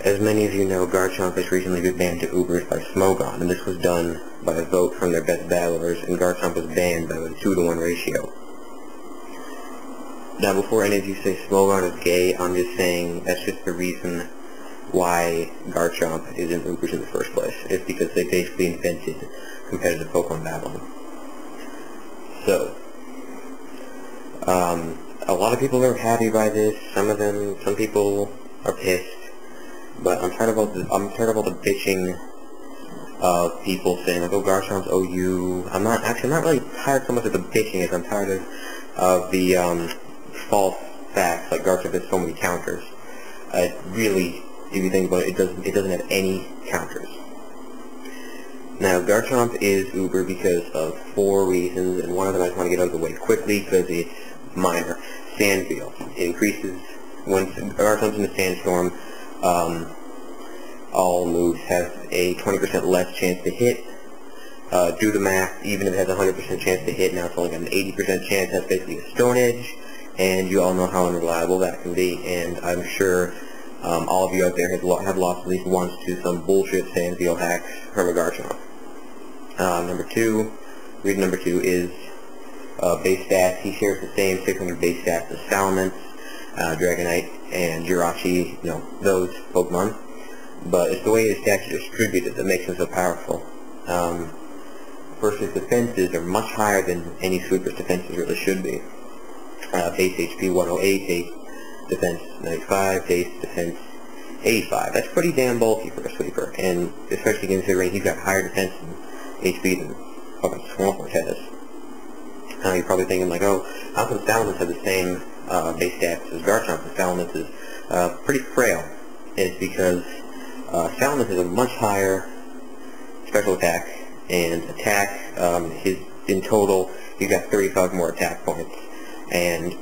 As many of you know, Garchomp has recently been banned to Ubers by Smogon, and this was done by a vote from their best battlers, and Garchomp was banned by a 2-to-1 ratio. Now, before any of you say Smogon is gay, I'm just saying that's just the reason why Garchomp is in Ubers in the first place. It's because they basically invented competitive Pokemon battling. So, a lot of people are happy by this. Some people are pissed. But I'm tired of all the bitching of people saying like, oh, Garchomp's OU. I'm not really tired so much of the bitching as I'm tired of the false facts like Garchomp has so many counters. Really, if you think about it, it doesn't have any counters. Now, Garchomp is Uber because of 4 reasons, and one of them I just want to get out of the way quickly because it's minor. Sandfield. It increases when Garchomp's in the sandstorm. All moves have a 20% less chance to hit. Do the math, even if it has a 100% chance to hit, now it's only got an 80% chance. That's basically a Stone Edge, and you all know how unreliable that can be, and I'm sure all of you out there have lost at least once to some bullshit Sandfield hacks from a Garchomp. Reason number 2 is base stats. He shares the same 600 base stats as Salamence, Dragonite, and Jirachi, those Pokemon. But it's the way his stats are distributed that makes him so powerful. First, his defenses are much higher than any sweeper's defenses really should be. Base HP 108, base defense 95, base defense 85. That's pretty damn bulky for a sweeper, and especially considering he's got higher defense and HP than fucking Swampert has. You're probably thinking like, oh, how come Salamence have the same base stats as Garchomp? And Salamence is pretty frail. It's because Salamence has a much higher special attack and attack. In total, he's got 35 more attack points, and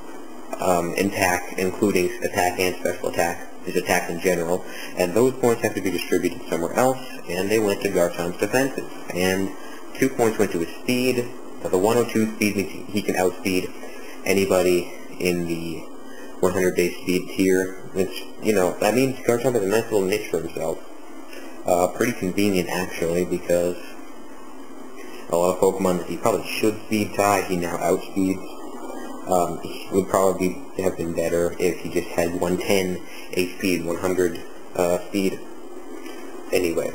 attack, including attack and special attack, his attack in general, and those points have to be distributed somewhere else, and they went to Garchomp's defenses, and 2 points went to his speed. Now, the 102 speed means he can outspeed anybody in the 100 base speed tier, which, that means Garchomp has a nice little niche for himself. Pretty convenient, actually, because a lot of Pokemon that he probably should speed tie, he now outspeeds. He would probably have been better if he just had 110 HP and 100 speed. Anyway,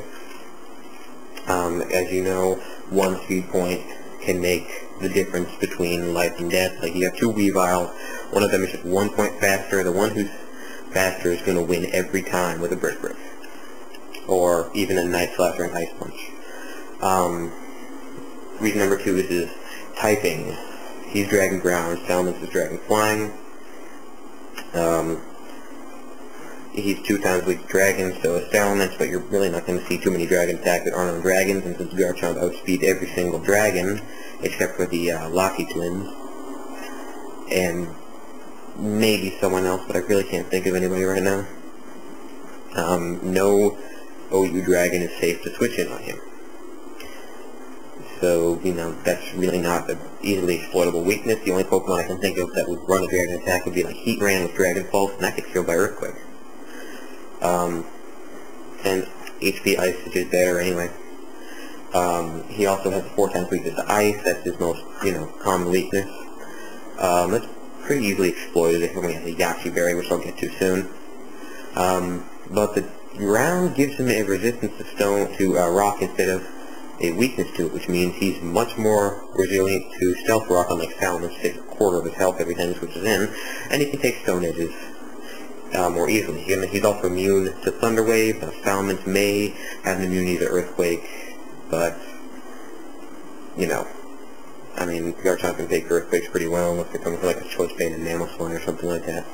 as you know, 1 speed point can make the difference between life and death. Like, you have 2 Weaviles, one of them is just 1 point faster. The one who's faster is going to win every time with a Brick Break, or even a Night Slash or an Ice Punch. Reason number 2 is his typing. He's Dragon Ground, Salamence is Dragon Flying. He's 2 times weak to Dragon, so is Salamence, but you're really not going to see too many Dragon attacks that aren't on Dragons, and since Garchomp outspeed every single Dragon, except for the Locky Twins, and maybe someone else, but I really can't think of anybody right now. No OU Dragon is safe to switch in on him. So, that's really not an easily exploitable weakness. The only Pokemon I can think of that would run a Dragon attack would be like Heatran with Dragon Pulse, and that gets killed by Earthquake. And HP Ice, which is better anyway. He also has 4 times weakness to Ice. That's his most, common weakness. That's pretty easily exploited if we have the Yachi Berry, which I'll get to soon. But the ground gives him a resistance to rock instead of a weakness to it, which means he's much more resilient to Stealth Rock, unlike Salamence, takes a quarter of his health every time he switches in, and he can take Stone Edges more easily. He's also immune to Thunder Wave. Salamence may have an immunity to Earthquake, but, Garchomp can take Earthquakes pretty well, unless it comes to like a Choice Band and Mamoswine or something like that.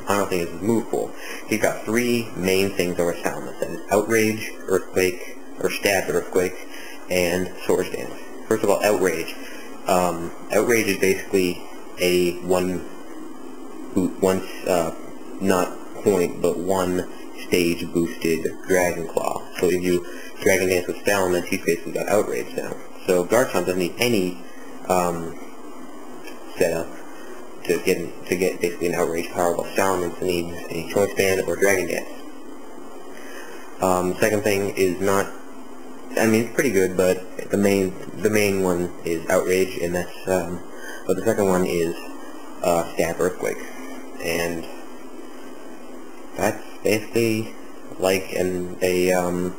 Final thing is his move pool. He's got 3 main things over Salamence, that is Outrage, Earthquake, or Stab Earthquake, and Swords Dance. First of all, Outrage. Outrage is basically a not point, but 1 stage boosted Dragon Claw. So if you Dragon Dance with Salamence, he's basically got Outrage now. So Garchomp doesn't need any setup to get basically an Outrage power, while Salamence needs a Choice Band or Dragon Dance. Second thing is not, I mean, it's pretty good, but the main one is Outrage, and that's, but the second one is, Stab Earthquake. And that's basically like a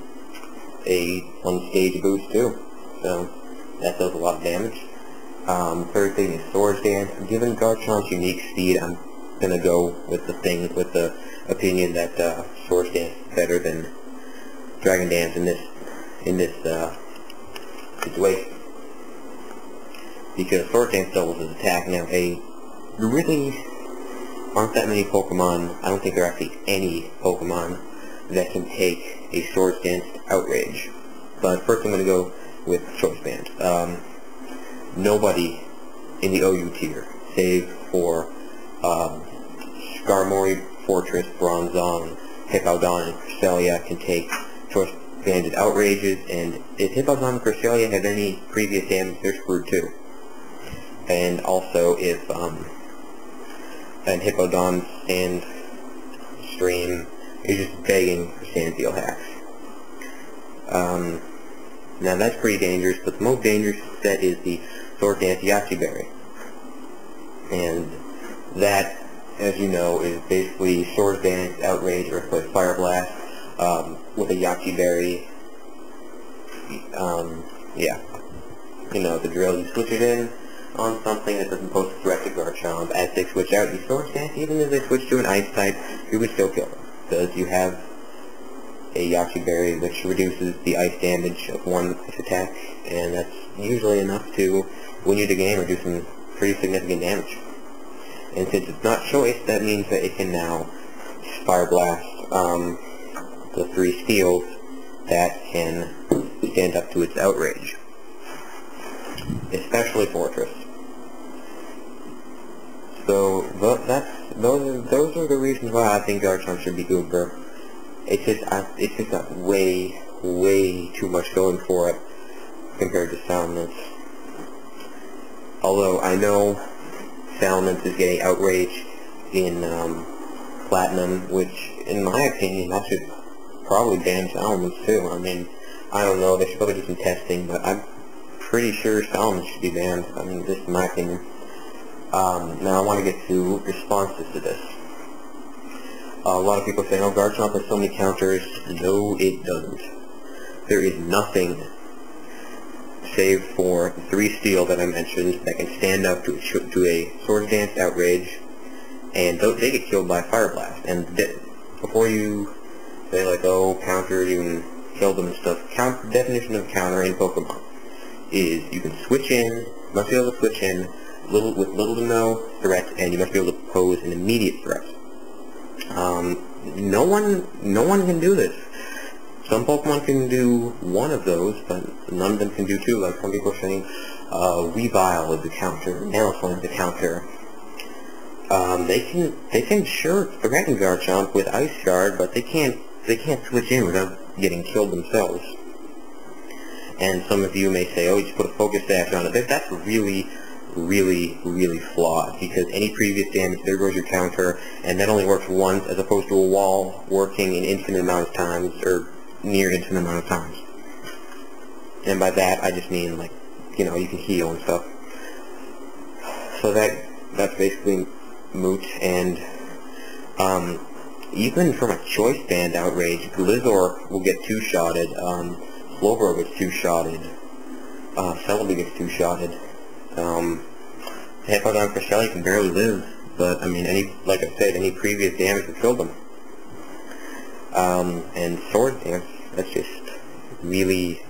one-stage boost too. So that does a lot of damage. Third thing is Swords Dance. Given Garchomp's unique speed, I'm gonna go with the opinion that Swords Dance is better than Dragon Dance in this situation, because Swords Dance doubles his attack. Now, there really aren't that many Pokemon. I don't think there are actually any Pokemon that can take a Swords Dance Outrage. But first, I'm gonna go with Choice Band. Nobody in the OU tier, save for Skarmory, Fortress, Bronzong, Hippowdon, and Cresselia, can take Choice Banded Outrages, and if Hippowdon and Cresselia have any previous damage, they're screwed too. And also, if and Hippowdon's Sand Stream is just begging for Sandfield hacks. Now that's pretty dangerous, but the most dangerous set is the Sword Dance Yache Berry. And that, as you know, is basically Sword Dance, Outrage, Earthquake, Fire Blast, with a Yache Berry. Yeah. You know the drill. You switch it in on something that doesn't pose a threat to Garchomp. As they switch out, you Sword Dance. Even if they switch to an Ice type, you would still kill them, because you have a Yache Berry which reduces the ice damage of one ice attack, and that's usually enough to win you the game or do some pretty significant damage. And since it's not choice, that means that it can now Fire Blast the 3 steals that can stand up to its Outrage, especially Fortress. So those are the reasons why I think Garchomp should be Uber. It's just got way too much going for it compared to Salamence. Although I know Salamence is getting Outrage in Platinum, which, in my opinion, that should probably ban Salamence too. I mean, I don't know, they should probably do some testing, but I'm pretty sure Salamence should be banned. I mean, this is my opinion. Now I want to get to responses to this. A lot of people say, oh, Garchomp has so many counters. No, it doesn't. There is nothing, save for the 3 steel that I mentioned, that can stand up to a Sword Dance Outrage, and they get killed by Fire Blast. And before you say, like, oh, counter, you can kill them and stuff, the definition of counter in Pokemon is you can switch in, you must be able to switch in with little to no threat, and you must be able to pose an immediate threat. No one can do this. Some Pokemon can do one of those, but none of them can do 2. Like some people are saying, Weavile is a counter, Nailflame is a counter. They can sure threaten Garchomp with Ice Guard, but they can't switch in without getting killed themselves. And some of you may say, oh, you just put a Focus Sash on it. That's really flawed, because any previous damage, there goes your counter, and that only works once, as opposed to a wall working an infinite amount of times, or near infinite amount of times. And by that, I just mean, like, you know, you can heal and stuff. So that's basically moot. And even from a Choice Band Outrage, Blizzor will get 2-shotted, Slowbro gets 2-shotted, Celebi gets 2-shotted, Hippowdon Cresselia can barely live, but I mean, like I said, any previous damage will kill them. And Sword Dance, that's just really,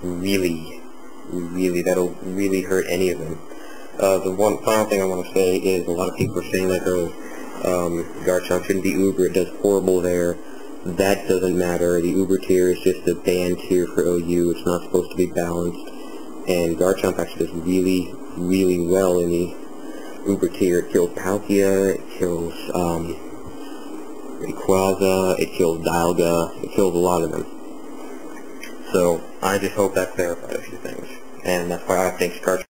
that'll really hurt any of them. The one final thing I want to say is, a lot of people are saying, like, oh, Garchomp shouldn't be Uber, it does horrible there. That doesn't matter. The Uber tier is just a banned tier for OU. It's not supposed to be balanced. And Garchomp actually does really well in the Uber tier. It kills Palkia, it kills Rayquaza, it kills Dialga, it kills a lot of them. So I just hope that clarified a few things. And that's why I think Garchomp